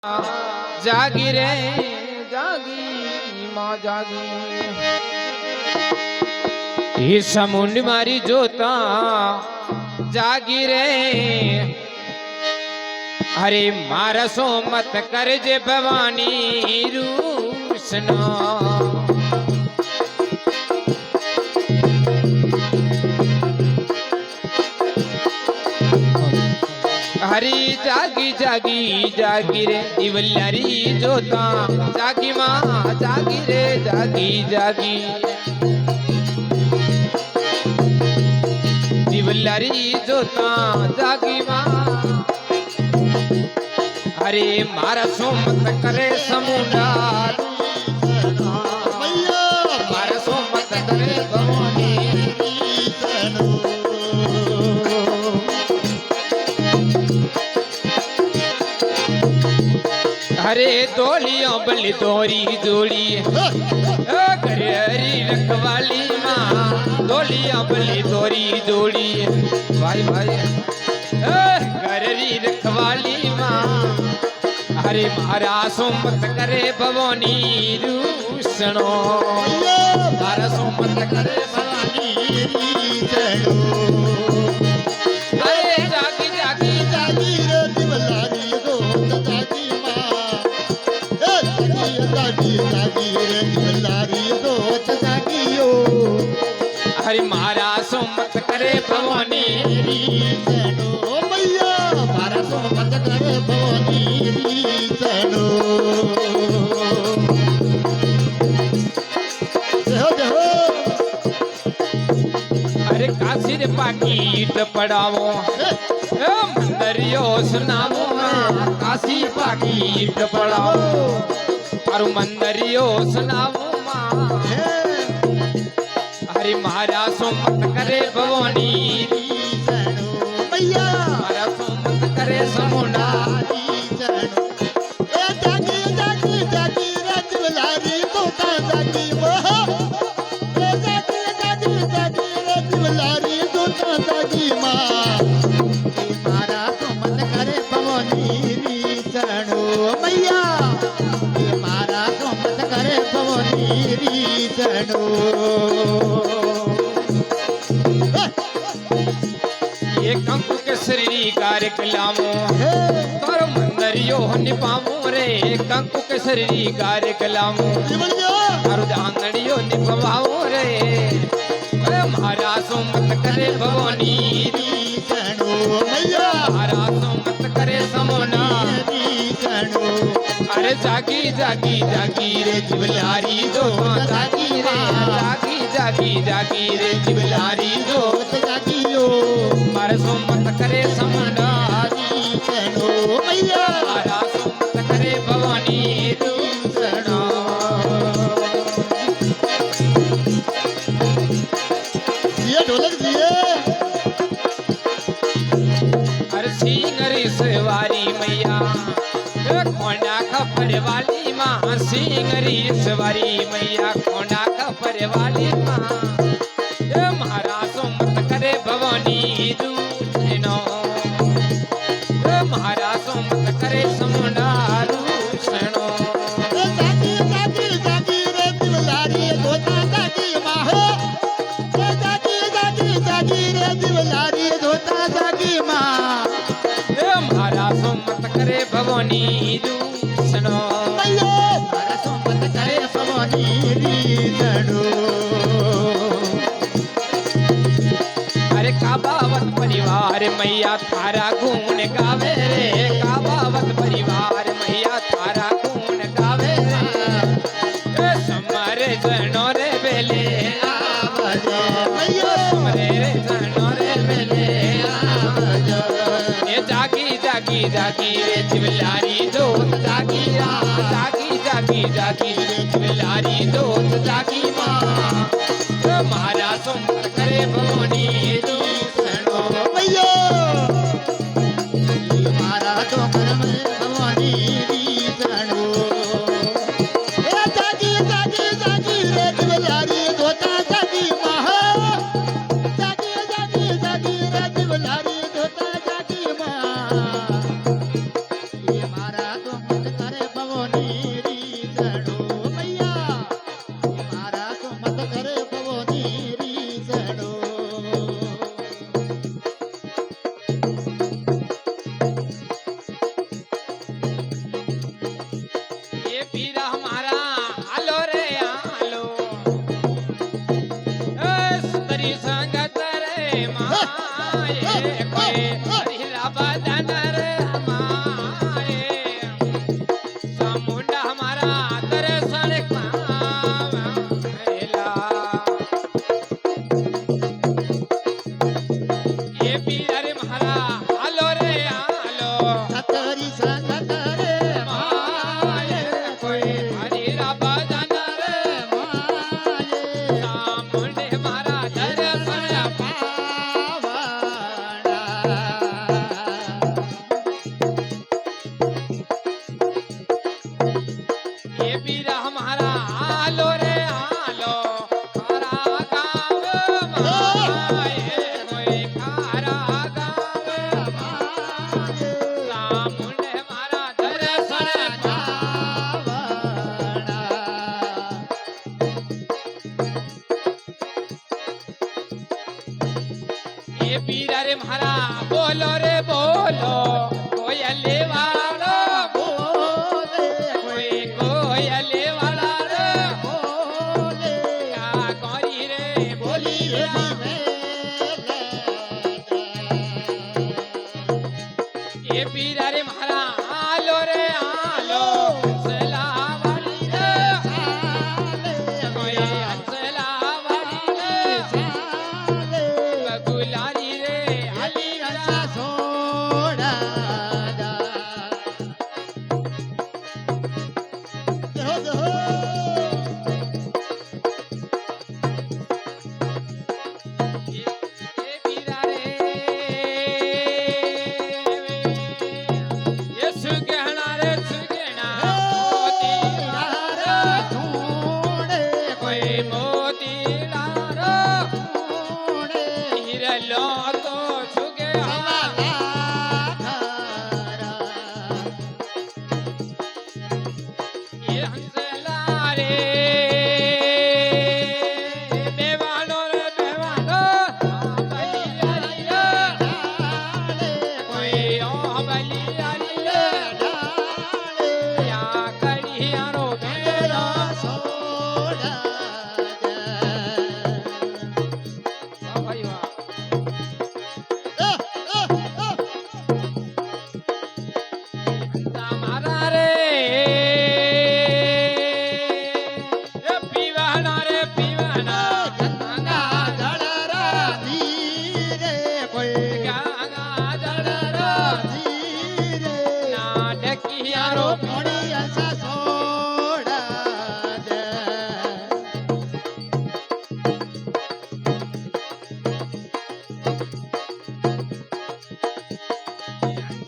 जागी रे जागी माँ जागी ये समुंड मारी जोता जागी रे अरे मारा सो मत कर जे भवानी रूसना हरी जागी जागी जागी रे दिवल्यारी जोता जागी माँ जागी रे जागी जागी दिवल्यारी जोता जागी माँ अरे मारा सोमत करे समुंडा मारा सोमत करे भवानी हरे दोलियों बली दोरी जोड़ी करे हरी रखवाली माँ दोलियों बली दोरी जोड़ी भाई भाई घरी रखवाली माँ हरे मारा सोमत करे भवानी रूसणो मारा सोमत करे भवानी रूसणो अरे जागी जागी जागी रे दिवलारी दो जागी जागी जागी रे दिवलारी दो जागियो हरि मारा सोमत करे भवानी रीसनो मैया मारा सोमत करे भवानी रीसनो देहो अरे कासिर पाकीट पड़ावो मंदरियो सुनावो काशी पाकीट पड़ावो और मंदरियो सुनावो माँ हरि मारा सोमत करे भवानी मैया मारा सोमत करे समुंडा जागी जागी जागी रजवलारी तोता जागी जागी जागी जागी रजवलारी तोता जागी माँ मारा सोमत करे भवानी रीसणो मैया मारा सोमत करे भवानी रीसणो ये कंकु के शरीरी कार्य कलामो तोर मंदरियो निपामो रे कंकु के शरीरी कार्य कलामो और आंगड़ियो निपवाओ रे मारा सोमत करे भवानी रीसणो मैया मारा सोमत करे समोना रीसणो अरे जागी जागी जागी रे दिवलारी दो जागी रे जागी जागी जागी रे दिवलारी दो जागियो मारा सोमत करे समोना रीसणो मैया मारा सोमत करे भवानी रीसणो ये ढोलक दिए अरे सिंगरी सवारी मैया खोंडा खपर वाली माँ सिंगरी सवारी मैया खोंडा खपर वाली माँ मारा सोमत करे भवानी दूसनो मारा सोमत करे समुंडा रूसणो जागी जागी जागी रे दिवलारी धोता जागी माँ जागी जागी जागी रे दिवलारी धोता जागी माँ मारा सोमत करे भवानी दूसनो मारा सोमत करे भवानी रीसणो अरे काबावत परिवार मैया थारा गुण गावे रे काबावत परिवार मैया थारा गुण गावे रे समरे जनो रे बेले आवजो मैया समरे रे जनो रे बेले आवजो ये जागी जागी जागी रे दिवलारी दोत जागी जागी जागी जागी रे दिवलारी दोत जागी माँ मारा सोमत करे भवानी रीसणो मैया मारा तो करम भवानी रीसणो जागी जागी जागी रे दिवलारी धोता जागी माँ जागी जागी जागी रे दिवलारी धोता जागी माँ ये मारा तो मत એ પીરા હમારા હાલો રે હાલો ખારા ગામમાં એ કોઈ ખારા ગામમાં સામુંડે મારા દર્શન એ પીરા રે મારા બોલો રે બોલો કોયલે વાળો કોઈ કોયલે વાળા રે કા કરી રે બોલી એ પીરા રે મારા હાલો રે હાલો હંસલા વાળી રે કોઈ હંસલા વાળી રે બગુલારી રે હાલી રા એ પીરા રે એ સુગેણા રે સુગેણા મોતીડા રે કોઈ મોતીડા રે હિરલો તો સુગે એ હંસલા રે બેવાનો રે બેવાનો બલિયારી રે કોઈ ઓ બલિયારી રે યા કડિયારો ભેળો ભાઈ વાહ તમારા રે એ પીવાના રે પીવાના ગંગા જળ ગંગા જળ ના ઢકિયારો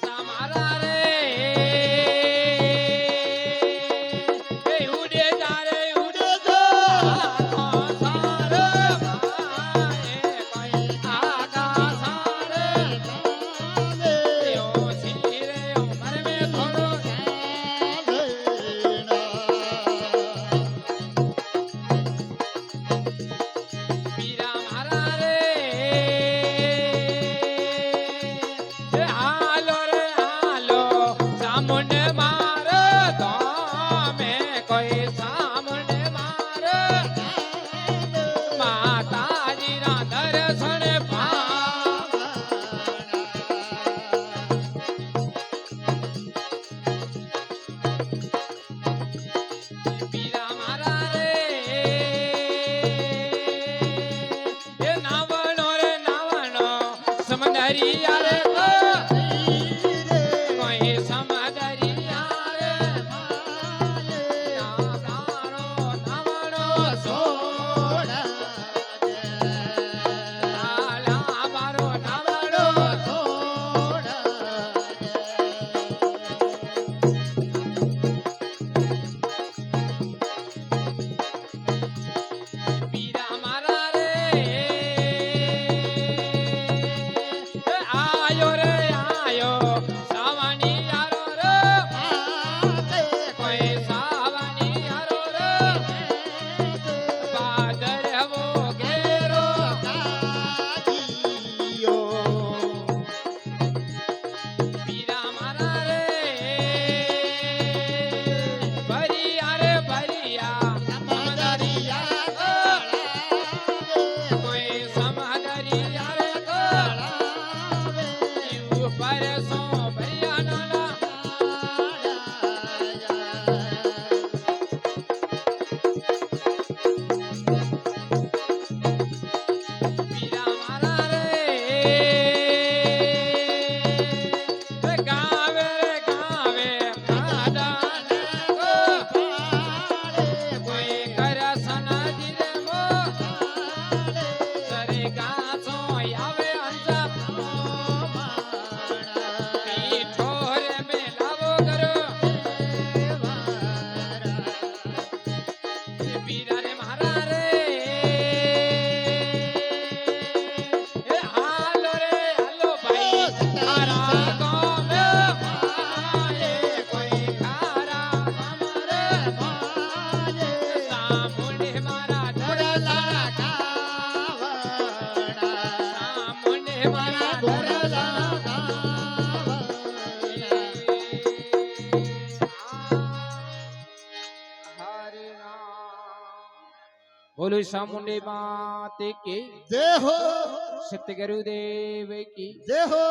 તમારા રે એ ઉડે જારે ઉડે જો આખો સારે ભાઈ કોઈ આગા સારે યો સિરે ઉમર મે થોડો ખારા ગામ મારે કોઈ ખારા સામુંડે મારા ધરલા સામુંડે મારા ધરલા હરે રામ બોલો ચામુંડી માત કી જય હો સત્ય ગુરુદેવ કી જય હો